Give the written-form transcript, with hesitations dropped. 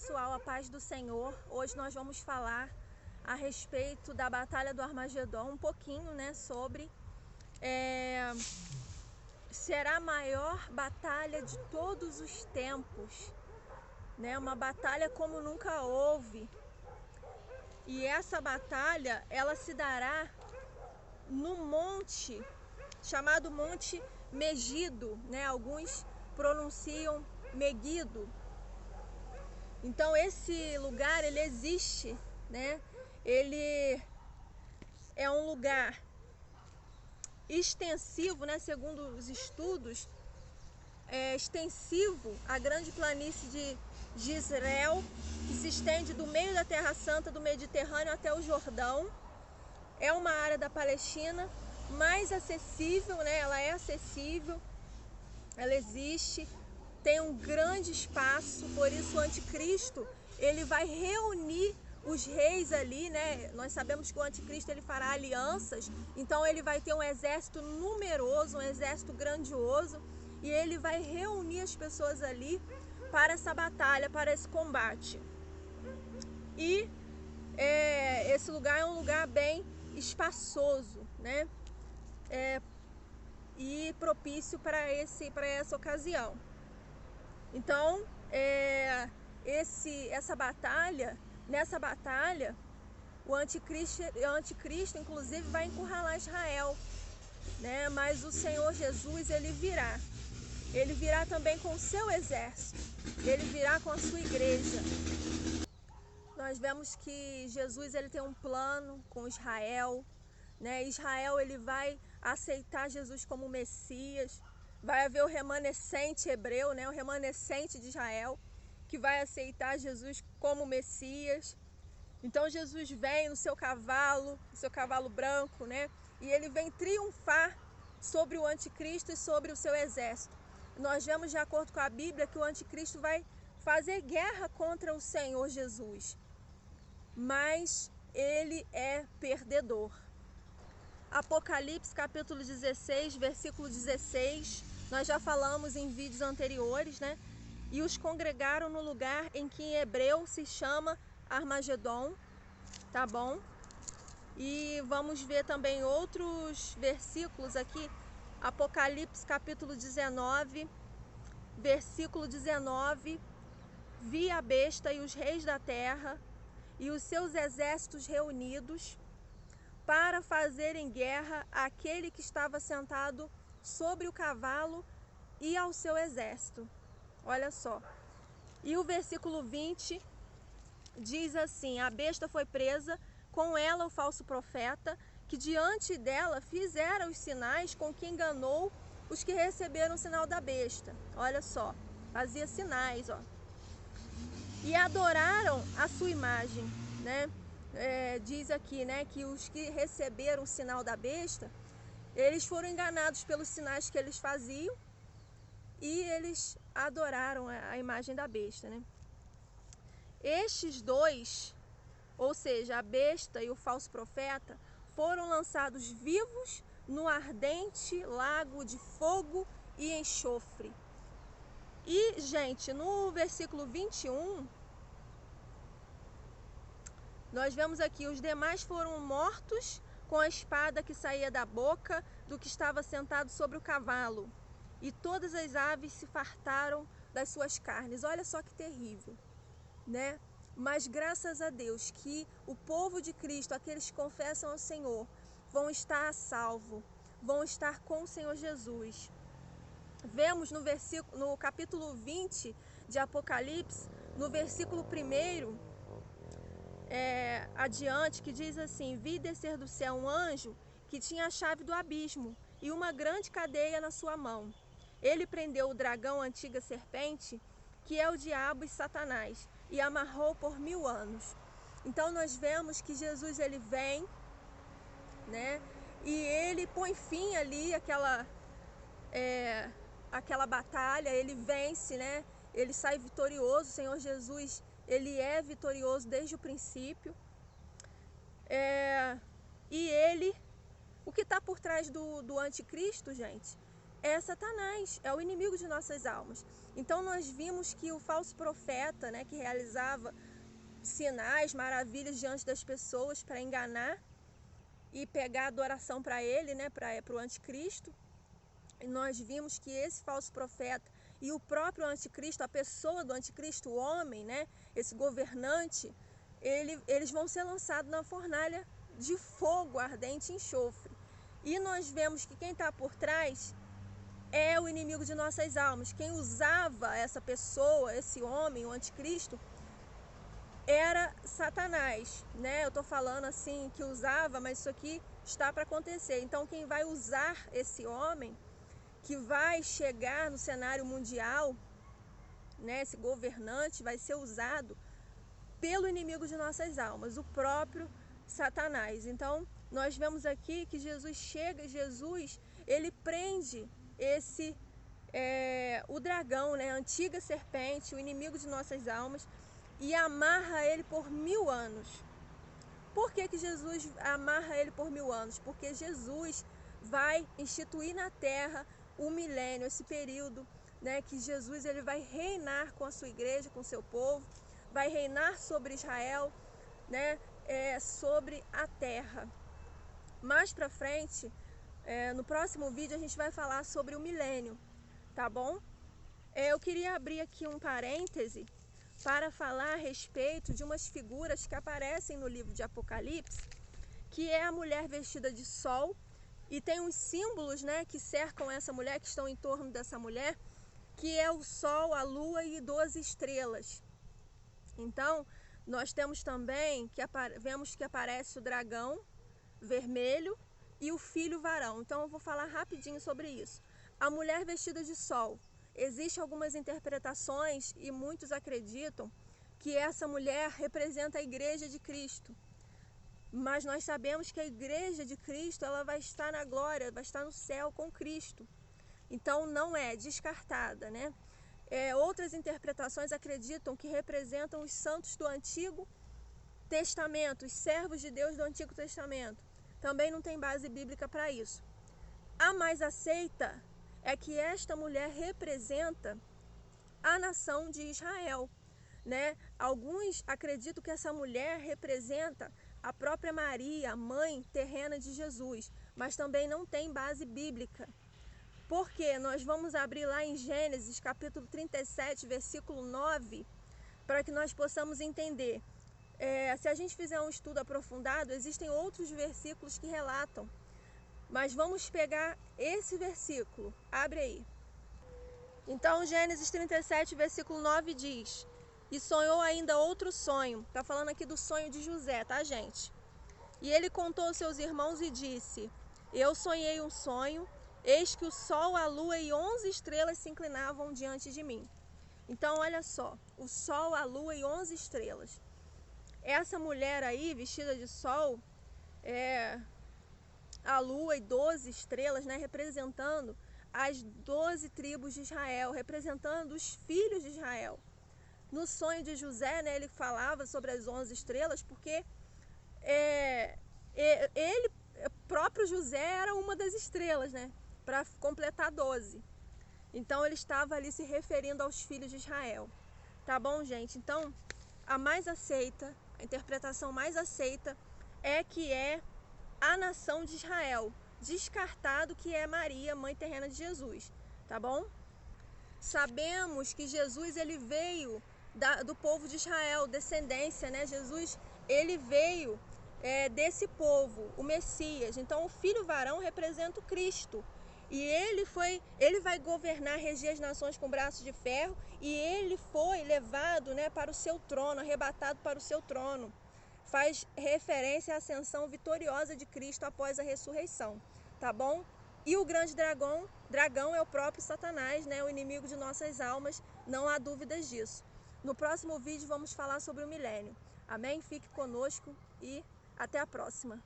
pessoal, a paz do Senhor. Hoje nós vamos falar a respeito da Batalha do Armagedon, um pouquinho, né, sobre será a maior batalha de todos os tempos, né? Uma batalha como nunca houve. E essa batalha, ela se dará no monte chamado Monte Megido, né? Alguns pronunciam Megido. Então esse lugar, ele existe, né? Ele é um lugar extensivo, né? Segundo os estudos, é extensivo a grande planície de Jezreel, que se estende do meio da Terra Santa, do Mediterrâneo até o Jordão. É uma área da Palestina mais acessível, né? Ela é acessível, ela existe, tem um grande espaço, por isso o anticristo, ele vai reunir os reis ali, né? Nós sabemos que o anticristo ele fará alianças, então ele vai ter um exército numeroso, um exército grandioso, e ele vai reunir as pessoas ali para essa batalha, para esse combate. E esse lugar é um lugar bem espaçoso, né? E propício para essa ocasião. Então, nessa batalha, o anticristo inclusive vai encurralar Israel, né? Mas o Senhor Jesus, ele virá também com o seu exército, ele virá com a sua igreja. Nós vemos que Jesus, ele tem um plano com Israel, né? Israel, ele vai aceitar Jesus como Messias. Vai haver o remanescente hebreu, né? O remanescente de Israel, que vai aceitar Jesus como Messias. Então Jesus vem no seu cavalo branco, né? E ele vem triunfar sobre o anticristo e sobre o seu exército. Nós vemos, de acordo com a Bíblia, que o anticristo vai fazer guerra contra o Senhor Jesus, mas ele é perdedor. Apocalipse capítulo 16, versículo 16, nós já falamos em vídeos anteriores, né? E os congregaram no lugar em que em hebreu se chama Armagedon, tá bom? E vamos ver também outros versículos aqui. Apocalipse capítulo 19, versículo 19, vi a besta e os reis da terra e os seus exércitos reunidos para fazerem guerra àquele que estava sentado sobre o cavalo e ao seu exército. Olha só. E o versículo 20 diz assim: a besta foi presa, com ela o falso profeta, que diante dela fizera os sinais com que enganou os que receberam o sinal da besta. Olha só, fazia sinais, ó. E adoraram a sua imagem, né? Diz aqui, né, que os que receberam o sinal da besta, eles foram enganados pelos sinais que eles faziam e eles adoraram a imagem da besta, né? Estes dois, ou seja, a besta e o falso profeta, foram lançados vivos no ardente lago de fogo e enxofre. E, gente, no versículo 21, nós vemos aqui: os demais foram mortos com a espada que saía da boca do que estava sentado sobre o cavalo, e todas as aves se fartaram das suas carnes. Olha só que terrível, né? Mas graças a Deus que o povo de Cristo, aqueles que confessam ao Senhor, vão estar a salvo, vão estar com o Senhor Jesus. Vemos no capítulo 20 de Apocalipse, no versículo 1, adiante, que diz assim: vi descer do céu um anjo que tinha a chave do abismo e uma grande cadeia na sua mão. Ele prendeu o dragão, a antiga serpente, que é o diabo e Satanás, e amarrou por 1000 anos. Então nós vemos que Jesus, ele vem, né? E ele põe fim ali aquela batalha, ele vence, né? Ele sai vitorioso. O Senhor Jesus, ele é vitorioso desde o princípio. E ele, o que está por trás do anticristo, gente, é Satanás, é o inimigo de nossas almas. Então nós vimos que o falso profeta, né, que realizava sinais, maravilhas diante das pessoas para enganar e pegar adoração para ele, né, para o anticristo. E nós vimos que esse falso profeta e o próprio anticristo, a pessoa do anticristo, o homem, né, esse governante, eles vão ser lançados na fornalha de fogo ardente e enxofre. E nós vemos que quem está por trás é o inimigo de nossas almas. Quem usava essa pessoa, esse homem, o anticristo, era Satanás, né? Eu estou falando assim que usava, mas isso aqui está para acontecer. Então quem vai usar esse homem, que vai chegar no cenário mundial, né? Esse governante vai ser usado pelo inimigo de nossas almas, o próprio Satanás. Então nós vemos aqui que Jesus chega, ele prende o dragão, né? A antiga serpente, o inimigo de nossas almas, e amarra ele por 1000 anos. Por que Jesus amarra ele por 1000 anos? Porque Jesus vai instituir na terra o milênio, esse período, né, que Jesus ele vai reinar com a sua igreja, com o seu povo, vai reinar sobre Israel, né, sobre a terra. Mais pra frente, no próximo vídeo, a gente vai falar sobre o milênio, tá bom? Eu queria abrir aqui um parêntese para falar a respeito de umas figuras que aparecem no livro de Apocalipse, que é a mulher vestida de sol, e tem uns símbolos, né, que cercam essa mulher, que estão em torno dessa mulher, que é o sol, a lua e 12 estrelas. Então, nós temos também, vemos que aparece o dragão vermelho e o filho varão. Então eu vou falar rapidinho sobre isso. A mulher vestida de sol. Existem algumas interpretações e muitos acreditam que essa mulher representa a igreja de Cristo. Mas nós sabemos que a igreja de Cristo, ela vai estar na glória, vai estar no céu com Cristo. Então não é descartada, né? Outras interpretações acreditam que representam os santos do Antigo Testamento, os servos de Deus do Antigo Testamento. Também não tem base bíblica para isso. A mais aceita é que esta mulher representa a nação de Israel, né? Alguns acreditam que essa mulher representa a própria Maria, a mãe terrena de Jesus, mas também não tem base bíblica. Porque nós vamos abrir lá em Gênesis, capítulo 37, versículo 9, para que nós possamos entender. Se a gente fizer um estudo aprofundado, existem outros versículos que relatam. Mas vamos pegar esse versículo. Abre aí. Então, Gênesis 37, versículo 9 diz: E sonhou ainda outro sonho. Está falando aqui do sonho de José, tá, gente? E ele contou aos seus irmãos e disse: Eu sonhei um sonho, eis que o sol, a lua e 11 estrelas se inclinavam diante de mim. Então, olha só, o sol, a lua e 11 estrelas. Essa mulher aí, vestida de sol, a lua e 12 estrelas, né, representando as 12 tribos de Israel, representando os filhos de Israel. No sonho de José, né, ele falava sobre as 11 estrelas, porque ele, próprio José, era uma das estrelas, né, para completar 12. Então ele estava ali se referindo aos filhos de Israel. Tá bom, gente? Então, a mais aceita, a interpretação mais aceita é que é a nação de Israel, descartado que é Maria, mãe terrena de Jesus, tá bom? Sabemos que Jesus ele veio do povo de Israel, descendência, né? Jesus ele veio desse povo, o Messias. Então o filho varão representa o Cristo. E ele vai governar, reger as nações com braços de ferro, e ele foi levado, né, para o seu trono, arrebatado para o seu trono. Faz referência à ascensão vitoriosa de Cristo após a ressurreição, tá bom? E o grande dragão é o próprio Satanás, né, o inimigo de nossas almas, não há dúvidas disso. No próximo vídeo vamos falar sobre o milênio. Amém? Fique conosco e até a próxima.